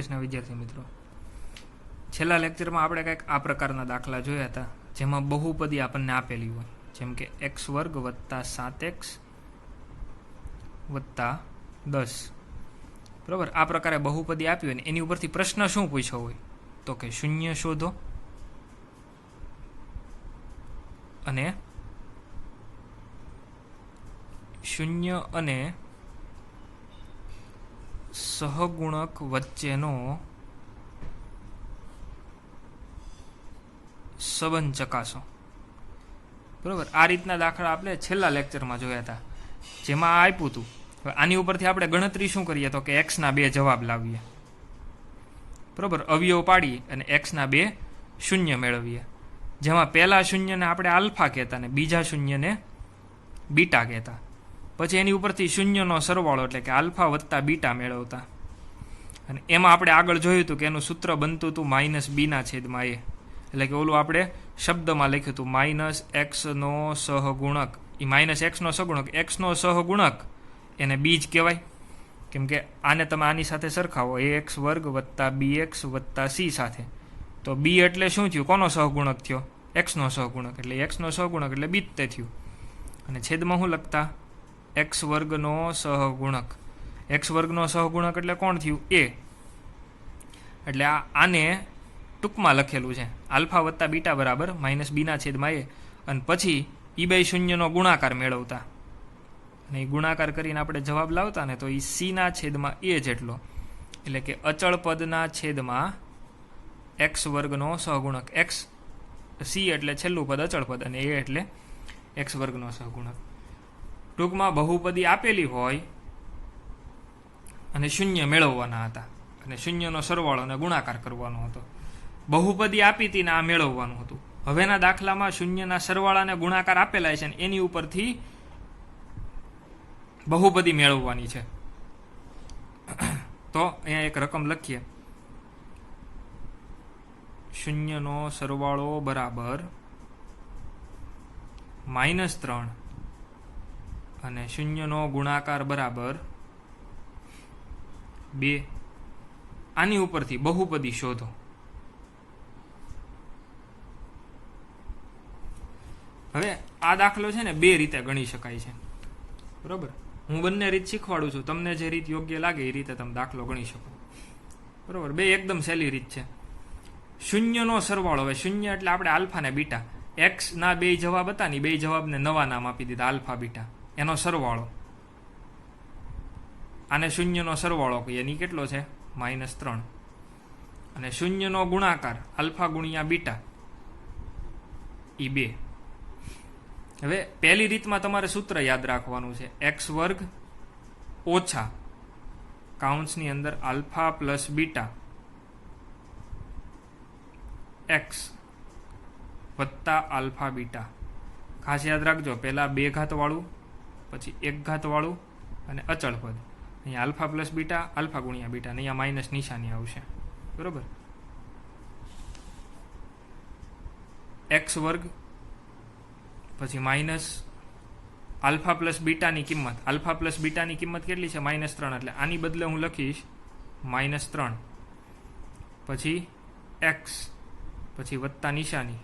કૃષ્ણ વિદ્યાર્થી મિત્રો, છેલ્લા લેક્ચરમાં આપણે કંઈક આ પ્રકારના દાખલા જોયા હતા જેમાં બહુપદી આપણને આપેલી હોય, જેમ કે x વર્ગ વત્તા 7x વત્તા 10. બરાબર, આ પ્રકારે બહુપદી આપી હોય ને એની ઉપરથી પ્રશ્ન શું પૂછ્યો હોય તો કે શૂન્ય શોધો અને શૂન્ય અને સહગુણક વચ્ચેનો સંબંધ ચકાસો. બરાબર, આ રીતના દાખલા આપણે છેલ્લા લેક્ચરમાં જોયા હતા, જેમાં આ આપ્યું હતું. આની ઉપરથી આપણે ગણતરી શું કરીએ તો કે એક્સના 2 જવાબ લાવીએ. બરાબર, અવયવ પાડી અને એક્સના 2 શૂન્ય મેળવીએ, જેમાં પહેલા શૂન્યને આપણે આલ્ફા કહેતા ને બીજા શૂન્યને બીટા કહેતા. પછી એની ઉપરથી શૂન્યનો સરવાળો એટલે કે આલ્ફા વત્તા બીટા મેળવતા. અને એમાં આપણે આગળ જોયું હતું કે એનું સૂત્ર બનતું હતું -b/a, એટલે કે ઓલું આપણે શબ્દમાં લખ્યું હતું -x નો સહગુણક. એ -x નો સહગુણક, x નો સહગુણક એને બીજ કહેવાય, કેમ કે આને તમે આની સાથે સરખાવો ax વર્ગ વત્તા bx વત્તા c સાથે, તો b એટલે શું થયું? કોનો સહગુણક થયો? x નો સહગુણક, એટલે x નો સહગુણક એટલે b જ થયું. અને છેદમાં શું લખતા? x વર્ગનો સહગુણક. x વર્ગનો સહગુણક એટલે કોણ થયું? a. એટલે આને ટૂંકમાં લખેલું છે આલ્ફા વત્તા બીટા બરાબર -b/a, અને પછી e/0 શૂન્યનો ગુણાકાર મેળવતા, અને એ ગુણાકાર કરીને આપણે જવાબ લાવતા ને તો એ c/a જેટલો, એટલે કે અચળ પદના છેદમાં x વર્ગનો સહગુણક. c એટલે છેલ્લું પદ અચળ પદ અને a એટલે x વર્ગનો સહગુણક. ટૂંકમાં બહુપદી આપેલી હોય અને શૂન્ય મેળવવાના હતા, અને શૂન્યનો સરવાળો અને ગુણાકાર કરવાનો હતો. બહુપદી આપી હતી ને આ મેળવવાનું હતું. હવેના દાખલામાં શૂન્યના સરવાળા અને ગુણાકાર આપેલા છે ને એની ઉપરથી બહુપદી મેળવવાની છે. તો અહીંયા એક રકમ લખીએ, શૂન્યનો સરવાળો બરાબર -3 અને શૂન્યનો ગુણાકાર બરાબર 2. આની ઉપરથી બહુપદી શોધો. હવે આ દાખલો છે ને 2 રીતે ગણી શકાય છે. બરાબર, હું બંને રીત શીખવાડું છું, તમને જે રીત યોગ્ય લાગે એ રીતે તમે દાખલો ગણી શકો. બરાબર, 2 એકદમ સહેલી રીત છે. શૂન્યનો સરવાળો, હવે શૂન્ય એટલે આપણે આલ્ફા ને બીટા, x ના 2 જવાબ હતા ને 2 જવાબને નવા નામ આપી દીધા આલ્ફા બીટા, એનો સરવાળો. આને શૂન્યનો સરવાળો કહીએ, એની કેટલો છે? -3. અને શૂન્યનો ગુણાકાર આલ્ફા ગુણ્યા બીટા એ 2. હવે પહેલી રીતમાં તમારે સૂત્ર યાદ રાખવાનું છે, x વર્ગ ઓછા કાઉન્સની અંદર આલ્ફા પ્લસ બીટા x વત્તા આલ્ફા બીટા. ખાસ યાદ રાખજો, પહેલા 2 ઘાત વાળું, પછી 1 ઘાત વાળું અને અચળ પદ. અહીંયા આલ્ફા પ્લસ બીટા, આલ્ફા ગુણ્યા બીટા, અને અહીંયા માઇનસ નિશાની આવશે. બરોબર, x વર્ગ પછી માઇનસ આલ્ફા પ્લસ બીટાની કિંમત, આલ્ફા પ્લસ બીટાની કિંમત કેટલી છે? -3, એટલે આની બદલે હું લખીશ -3, પછી x, પછી વત્તા નિશાની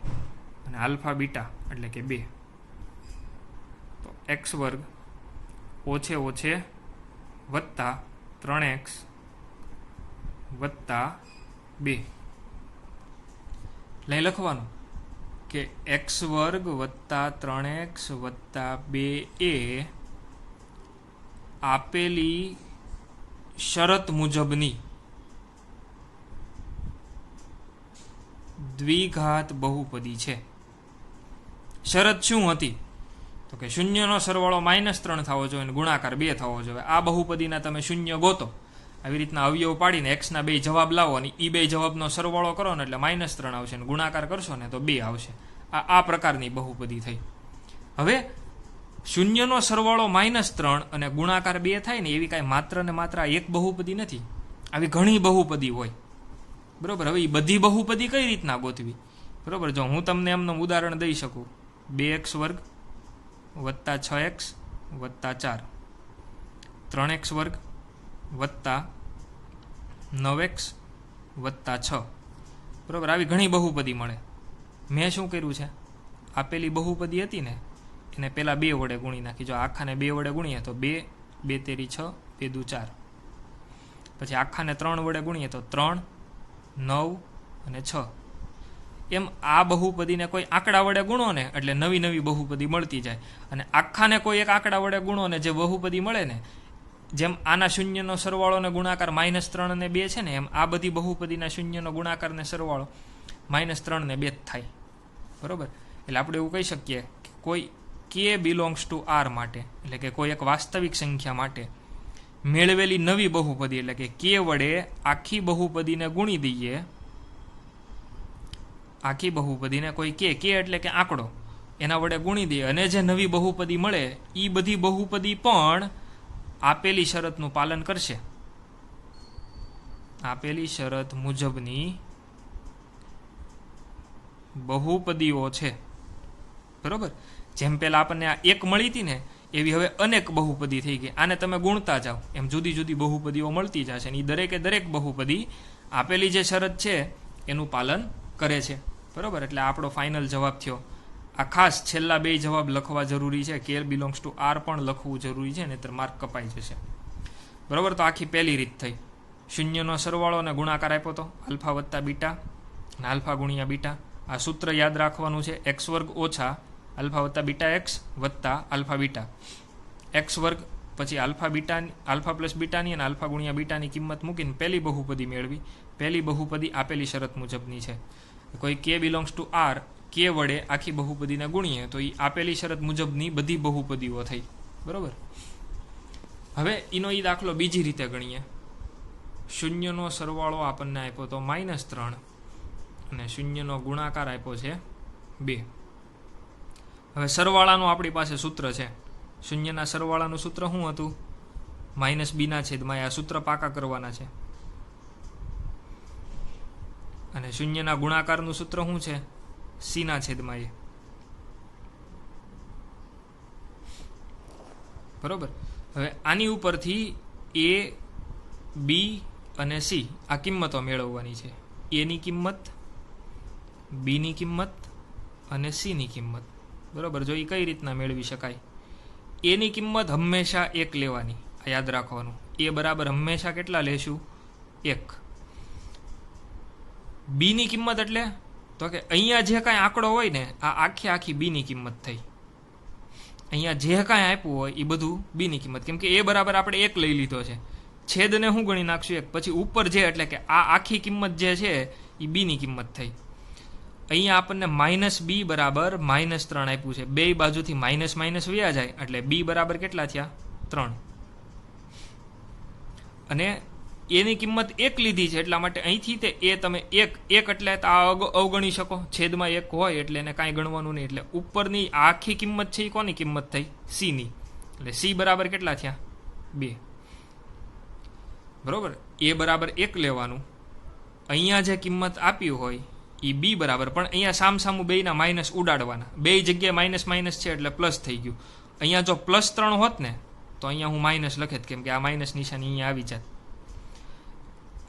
અને આલ્ફા બીટા એટલે કે 2. તો x વર્ગ ઓછે ઓછે વત્તા 3x વત્તા 2. લઈ લખવાનું કે x વર્ગ વત્તા 3x વત્તા 2 એ આપેલી શરત મુજબની દ્વિઘાત બહુપદી છે. શરત શું હતી તો કે શૂન્યનો સરવાળો -3 થવો જોઈએ અને ગુણાકાર 2 થવો જોઈએ. આ બહુપદીના તમે શૂન્ય ગોતો, આવી રીતના અવયવ પાડીને x ના 2 જવાબ લાવો અને એ 2 જવાબનો સરવાળો કરો ને એટલે -3 આવશે, અને ગુણાકાર કરશો ને તો 2 આવશે. આ પ્રકારની બહુપદી થઈ. હવે શૂન્યનો સરવાળો -3 અને ગુણાકાર 2 થાય ને એવી કાંઈ માત્ર ને માત્ર એક બહુપદી નથી, આવી ઘણી બહુપદી હોય. બરોબર, હવે એ બધી બહુપદી કઈ રીતના ગોતવી? બરોબર, જો હું તમને એમનું ઉદાહરણ દઈ શકું, 2x વર્ગ વત્તા 6x વત્તા 4, 3x વર્ગ વત્તા 9x વત્તા 6, બરાબર. આવી ઘણી બહુપદી મળે. મેં શું કર્યું છે, આપેલી બહુપદી હતી ને એને પહેલાં 2 વડે ગુણી નાખી. જો આખાને 2 વડે ગુણીએ તો 2, 2 તેરી 6, 2 દુ 4. પછી આખાને 3 વડે ગુણીએ તો 3, 9 અને 6. એમ આ બહુપદીને કોઈ આંકડા વડે ગુણો ને એટલે નવી નવી બહુપદી મળતી જાય. અને આખાને કોઈ એક આંકડા વડે ગુણો ને જે બહુપદી મળે ને, જેમ આના શૂન્યનો સરવાળો ને ગુણાકાર -3 અને 2 છે ને, એમ આ બધી બહુપદીના શૂન્યનો ગુણાકાર ને સરવાળો -3 ને 2 જ થાય, બરાબર. એટલે આપણે એવું કહી શકીએ કે કોઈ k બિલોંગ્સ ટુ r માટે, એટલે કે કોઈ એક વાસ્તવિક સંખ્યા માટે મેળવેલી નવી બહુપદી, એટલે કે k વડે આખી બહુપદીને ગુણી દઈએ, આખી બહુપદીને કોઈ k એટલે કે આંકડો, એના વડે ગુણી દઈએ અને જે નવી બહુપદી મળે એ બધી બહુપદી પણ આપેલી શરતનું પાલન કરશે. આપેલી શરત મુજબની બહુપદીઓ છે, બરોબર. જેમ પેલા આપણને આ એક મળી હતી ને, એવી હવે અનેક બહુપદી થઈ ગઈ. આને તમે ગુણતા જાઓ એમ જુદી જુદી બહુપદીઓ મળતી જશે. અને એ દરેકે દરેક બહુપદી આપેલી જે શરત છે એનું પાલન કરે છે, બરોબર. એટલે આપણો ફાઇનલ જવાબ થયો. આ ખાસ છેલ્લા 2 જવાબ લખવા જરૂરી છે. k બિલોંગ્સ ટુ r પણ લખવું જરૂરી છે, નહીતર માર્ક કપાઈ જશે, બરોબર. તો આખી પહેલી રીત થઈ. શૂન્યનો સરવાળો અને ગુણાકાર આપ્યો તો આલ્ફા વત્તા બીટા અને આલ્ફા ગુણ્યા બીટા. આ સૂત્ર યાદ રાખવાનું છે, x વર્ગ ઓછા આલ્ફા વત્તા બીટા x વત્તા આલ્ફા બીટા x વર્ગ. પછી આલ્ફા પ્લસ બીટાની અને આલ્ફા ગુણ્યા બીટાની કિંમત મૂકીને પહેલી બહુપદી મેળવી. પહેલી બહુપદી આપેલી શરત મુજબની છે. કોઈ k belongs to r, k વડે આખી બહુપદીને ગુણીએ તો એ આપેલી શરત મુજબની બધી બહુપદીઓ થઈ, બરોબર. હવે એનો એ દાખલો બીજી રીતે ગણીએ. શૂન્યનો સરવાળો આપણને આપ્યો તો -3 અને શૂન્યનો ગુણાકાર આપ્યો છે 2. હવે સરવાળાનું આપણી પાસે સૂત્ર છે. શૂન્યના સરવાળાનું સૂત્ર શું હતું? -b ના છેદમાં. આ સૂત્ર પાકા કરવાના છે. અને શૂન્યના ગુણાકારનું સૂત્ર શું છે? c ના છેદમાં a, બરોબર. હવે આની ઉપરથી a, b અને c આ કિંમતો મેળવવાની છે. a ની કિંમત, b ની કિંમત અને c ની કિંમત, બરોબર. જો એ કઈ રીતના મેળવી શકાય? a ની કિંમત હંમેશા 1 લેવાની, આ યાદ રાખવાનું. a બરાબર હંમેશા કેટલા લેશું? 1. b ની કિંમત એટલે તો કે અહીંયા જે કાંઈ આંકડો હોય ને, આ આખી b ની કિંમત થઈ. અહીંયા જે કાંઈ આપ્યું હોય એ બધું b ની કિંમત, કેમ કે a બરાબર આપણે 1 લઈ લીધો છે. છેદને શું ગણી નાખશું? 1. પછી ઉપર જે, એટલે કે આ આખી કિંમત જે છે એ b ની કિંમત થઈ. અહીંયા આપણને -b બરાબર -3 આપ્યું છે. બે બાજુથી માઇનસ માઇનસ વ્યા જાય એટલે b બરાબર કેટલા થયા? 3. અને એની કિંમત 1 લીધી છે એટલા માટે અહીંથી તે એ તમે 1 એટલે આ અવગણી શકો. છેદમાં 1 હોય એટલે એને કાંઈ ગણવાનું નહીં. એટલે ઉપરની આખી કિંમત છે એ કોની કિંમત થઈ? c ની. એટલે c બરાબર કેટલા થયા? 2, બરોબર. a બરાબર 1 લેવાનું. અહીંયા જે કિંમત આપી હોય એ b બરાબર, પણ અહીંયા સામસામું બેયના માઇનસ ઉડાડવાના. બે જગ્યાએ માઇનસ માઇનસ છે એટલે પ્લસ થઈ ગયું. અહીંયા જો +3 હોત ને તો અહીંયા હું માઇનસ લખેત, કેમ કે આ માઇનસ નિશાની અહીંયા આવી જાય.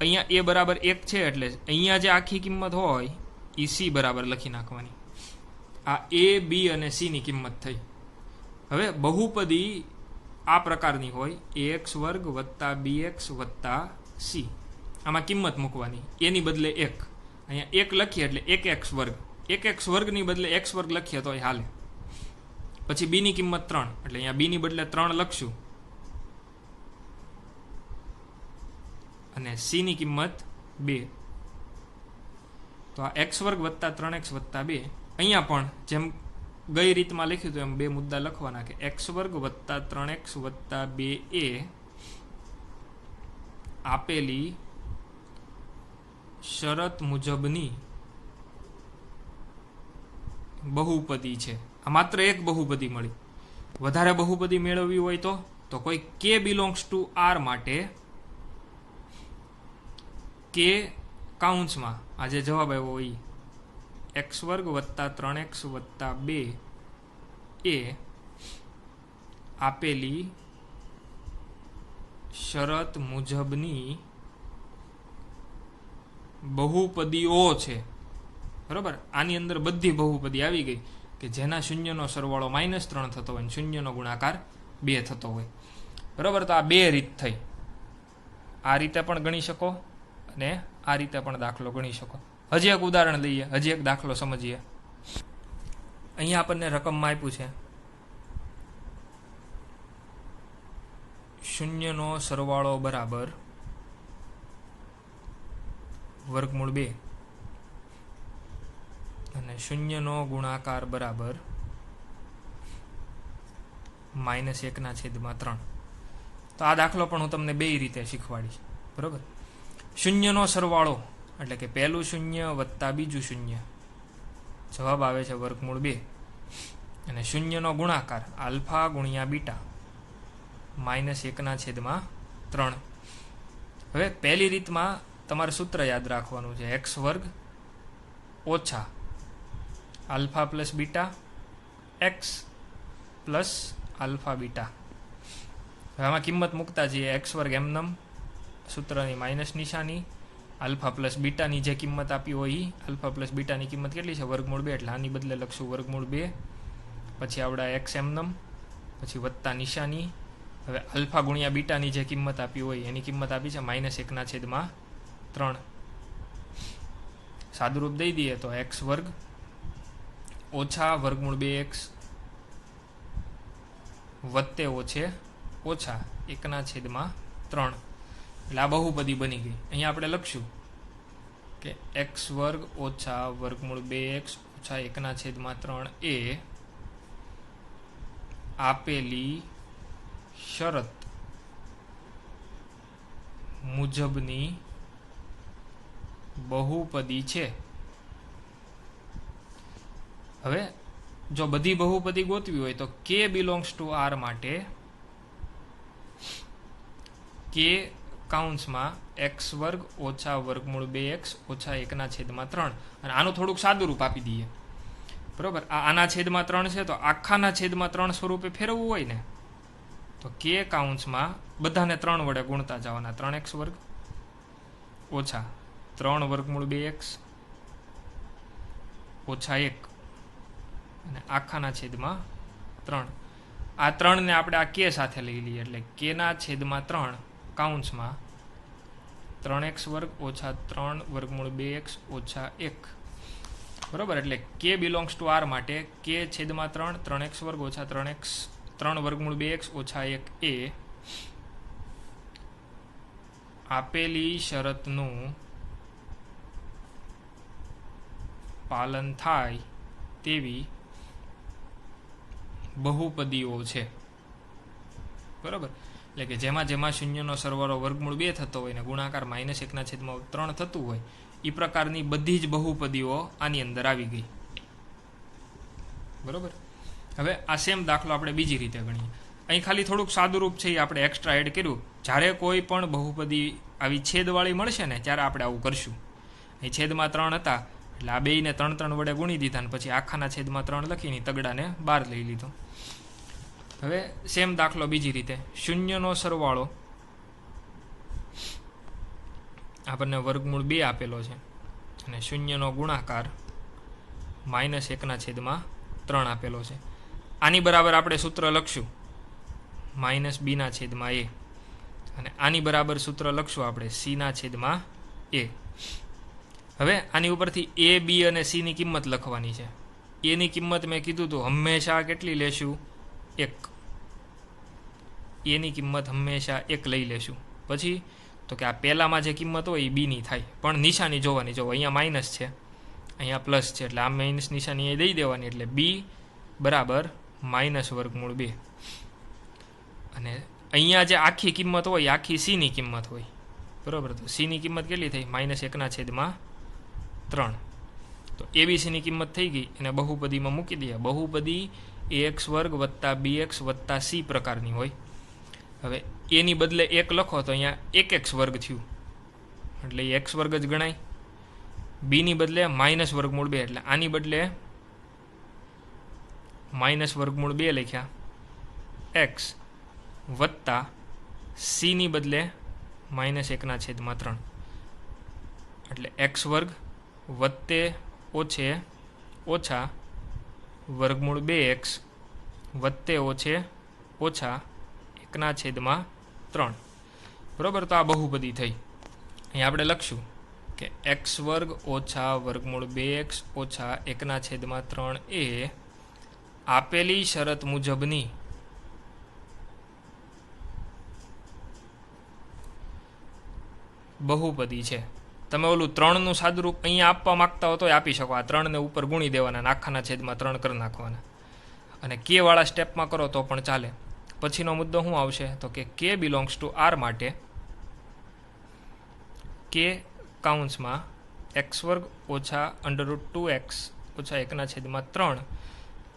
અહીંયા a બરાબર 1 છે એટલે અહીંયા જે આખી કિંમત હોય એ c બરાબર લખી નાખવાની. આ a, b અને c ની કિંમત થઈ. હવે બહુપદી આ પ્રકારની હોય, ax વર્ગ વત્તા bx વત્તા c. આમાં કિંમત મૂકવાની. એની બદલે 1, અહીંયા 1 લખીએ એટલે 1x વર્ગ. 1x વર્ગની બદલે x વર્ગ લખીએ તો એ હાલે. પછી b ની કિંમત 3 એટલે અહીંયા b ની બદલે 3 લખશું અને c ની કિંમત 2. તો આ x વર્ગ વત્તા 3x વત્તા 2. અહીંયા પણ જેમ ગઈ રીતમાં લખ્યું હતું એમ બે મુદ્દા લખવાના કે x વર્ગ વત્તા 3x વત્તા 2a આપેલી શરત મુજબની બહુપદી છે. આ માત્ર એક બહુપદી મળી. વધારે બહુપદી મેળવવી હોય તો કોઈ k બિલોંગ્સ ટુ r માટે k કાઉન્સમાં આ જે જવાબ આવ્યો હોય x વર્ગ વત્તા 3x વત્તા 2 એ આપેલી શરત મુજબની બહુપદીઓ છે, બરાબર. આની અંદર બધી બહુપદી આવી ગઈ કે જેના શૂન્યનો સરવાળો -3 થતો હોય, શૂન્યનો ગુણાકાર 2 થતો હોય, બરાબર. તો આ બે રીત થઈ. આ રીતે પણ ગણી શકો અને આ રીતે પણ દાખલો ગણી શકો. હજી એક ઉદાહરણ લઈએ, હજી એક દાખલો સમજીએ. અહીંયા આપણને રકમમાં આપ્યું છે શૂન્યનો સરવાળો બરાબર વર્ગમૂળ 2 અને શૂન્યનો ગુણાકાર બરાબર -1/3. તો આ દાખલો પણ હું તમને બે રીતે શીખવાડીશ, બરાબર. શૂન્યનો સરવાળો એટલે કે પહેલું શૂન્ય વત્તા બીજું શૂન્ય, જવાબ આવે છે વર્ગમૂળ 2. અને શૂન્યનો ગુણાકાર આલ્ફા ગુણ્યા બીટા -1/3. હવે પહેલી રીતમાં તમારે સૂત્ર યાદ રાખવાનું છે, x² ઓછા alpha plus beta x plus alpha beta. હવે આમાં કિંમત મૂકતા જઈએ. x² એમનમ, સૂત્રની માઇનસ નિશાની, આલ્ફા પ્લસ બીટાની જે કિંમત આપી હોય એ, આલ્ફા પ્લસ બીટાની કિંમત કેટલી છે? વર્ગમૂળ 2, એટલે આની બદલે લખશું વર્ગમૂળ 2. પછી આવડા x એમનમ, પછી વત્તા નિશાની. હવે આલ્ફા ગુણ્યા બીટાની જે કિંમત આપી હોય એની કિંમત આપી છે -1/3. સાદુરૂપ દઈ દઈએ તો x² ઓછા વર્ગમૂળ 2x વત્તે ઓછે ઓછા 1/3. એટલે આ બહુપદી બની ગઈ. અહીંયા આપણે લખશું કે x² ઓછા વર્ગમૂળ 2x ઓછા 1/3 એ આપેલી શરત મુજબની બહુપદી છે. હવે જો બધી બહુપદી ગોતવી હોય તો k બિલોંગ્સ ટુ r માટે k કાઉન્સમાં x² ઓછા વર્ગમૂળ 2x ઓછા 1/3. અને આનું થોડુંક સાદું રૂપ આપી દઈએ, બરોબર. આના છેદમાં 3 છે તો આખાના છેદમાં 3 સ્વરૂપે ફેરવવું હોય ને તો k કાઉન્સમાં બધાને 3 વડે ગુણતા જવાના. 3x² ઓછા 3 વર્ગમૂળ 2x ઓછા 1 અને આખાના છેદમાં 3. આ 3 ને આપણે આ k સાથે લઈ લઈએ એટલે k ના છેદમાં 3 કાઉન્સમાં 3x² ઓછા 3 વર્ગમૂળ 2x ઓછા 1, બરોબર. એટલે k બિલોંગ્સ ટુ r માટે k છેદમાં 3 3x² ઓછા 3 વર્ગમૂળ 2x ઓછા 1 એ આપેલી શરતનું પાલન થાય તેવી બહુપદીઓ છે, બરોબર. એટલે કે જેમાં જેમાં શૂન્યનો સરવાળો વર્ગમૂળ 2 થતો હોય ને ગુણાકાર -1/3 થતું હોય એ પ્રકારની બધી જ બહુપદીઓ આની અંદર આવી ગઈ, બરોબર. હવે આ સેમ દાખલો આપણે બીજી રીતે ગણીએ. અહીં ખાલી થોડુંક સાદુરૂપ છે એ આપણે એક્સ્ટ્રા એડ કર્યું. જ્યારે કોઈ પણ બહુપદી આવી છેદવાળી મળશે ને ત્યારે આપણે આવું કરશું. અહીં છેદમાં 3 હતા એટલે આ બેયને 3 વડે ગુણી દીધા ને પછી આખાના છેદમાં 3 લખીને તગડાને બહાર લઈ લીધો. હવે સેમ દાખલો બીજી રીતે. શૂન્યનો સરવાળો આપણને વર્ગમૂળ 2 આપેલો છે અને શૂન્યનો ગુણાકાર -1/3 આપેલો છે. આની બરાબર આપણે સૂત્ર લખશું -b/a અને આની બરાબર સૂત્ર લખશું આપણે c/a. હવે આની ઉપરથી a, b અને c ની કિંમત લખવાની છે. a ની કિંમત મેં કીધું હતું હંમેશા કેટલી લેશું? 1. a ની કિંમત હંમેશા 1 લઈ લેશું. પછી તો કે આ પહેલામાં જે કિંમત હોય એ b ની થાય, પણ નિશાની જોવાની. જો અહીંયા માઇનસ છે, અહીંયા પ્લસ છે, એટલે આ માઇનસ નિશાની એ દઈ દેવાની. એટલે b બરાબર -વર્ગમૂળ 2 અને અહીંયા જે આખી કિંમત હોય આખી c ની કિંમત હોય, બરાબર. તો c ની કિંમત કેટલી થઈ? -1/3. તો abc ની કિંમત થઈ ગઈ, એને બહુપદીમાં મૂકી દઈએ. બહુપદી ax² વત્તા bx વત્તા c પ્રકારની હોય. હવે એની બદલે 1 લખો તો અહીંયા 1x² થયું એટલે એ x² જ ગણાય. b ની બદલે -વર્ગમૂળ 2 એટલે આની બદલે -વર્ગમૂળ 2 લખ્યા x વત્તા c ની બદલે -1/3 એટલે એક્સ વર્ગ વત્તે ઓછે ઓછા વર્ગમૂળ 2x વત્તે ઓછે ઓછા 1/3. બરાબર, તો આ બહુપદી થઈ. અહીં આપણે લખશું કે એક્સ વર્ગ ઓછા વર્ગમૂળ 2x ઓછા 1/3 એ આપેલી શરત મુજબની બહુપદી છે. તમે ઓલું 3નું સાદુરૂપ અહીંયા આપવા માંગતા હો તો આપી શકો. આ 3ને ઉપર ગુણી દેવાના, આખાના છેદમાં 3 કરી નાખવાના, અને કે વાળા સ્ટેપમાં કરો તો પણ ચાલે. પછીનો મુદ્દો શું આવશે તો કે કે બિલોંગ્સ ટુ આર માટે કે કાઉન્સમાં એક્સ વર્ગ ઓછા √2x ઓછા 1/3.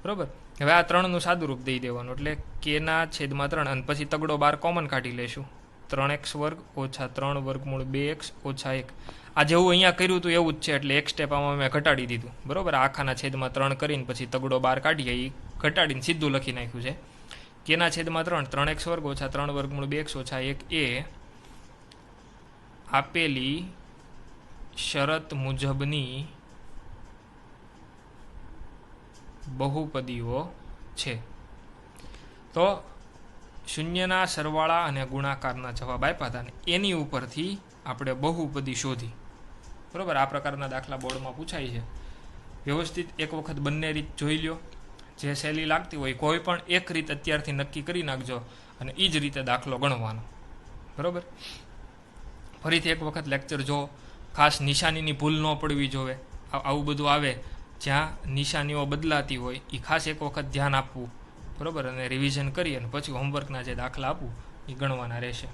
બરાબર, હવે આ 3નું સાદુરૂપ દઈ દેવાનું, એટલે કેના છેદમાં 3, અને પછી તગડો બાર કોમન કાઢી લેશું. 3x વર્ગ ઓછા 3 વર્ગમૂળ 2x ઓછા 1. આ જેવું અહીંયા કર્યું હતું એવું જ છે, એટલે એક સ્ટેપ આમાં મેં ઘટાડી દીધું. બરાબર, આખાના છેદમાં 3 કરીને પછી તગડો બાર કાઢીએ એ ઘટાડીને સીધું લખી નાખ્યું છે. કેના છેદમાં 3, 3x વર્ગ ઓછા 3 વર્ગમૂળ 2x ઓછા 1 એ આપેલી શરત મુજબની બહુપદીઓ છે. તો શૂન્યના સરવાળા અને ગુણાકારના જવાબ આપ્યા હતા ને એની ઉપરથી આપણે બહુપદી શોધી. બરાબર, આ પ્રકારના દાખલા બોર્ડમાં પૂછાય છે. વ્યવસ્થિત એક વખત બંને રીત જોઈ લ્યો. જે સહેલી લાગતી હોય કોઈ પણ એક રીત અત્યારથી નક્કી કરી નાખજો અને એ જ રીતે દાખલો ગણવાનો. બરાબર, ફરીથી એક વખત લેક્ચર જો. ખાસ નિશાનીની ભૂલ ન પડવી જોવે. આવું બધું આવે જ્યાં નિશાનીઓ બદલાતી હોય એ ખાસ એક વખત ધ્યાન આપવું. બરાબર, અને રિવિઝન કરી અને પછી હોમવર્કના જે દાખલા આપવું એ ગણવાના રહેશે.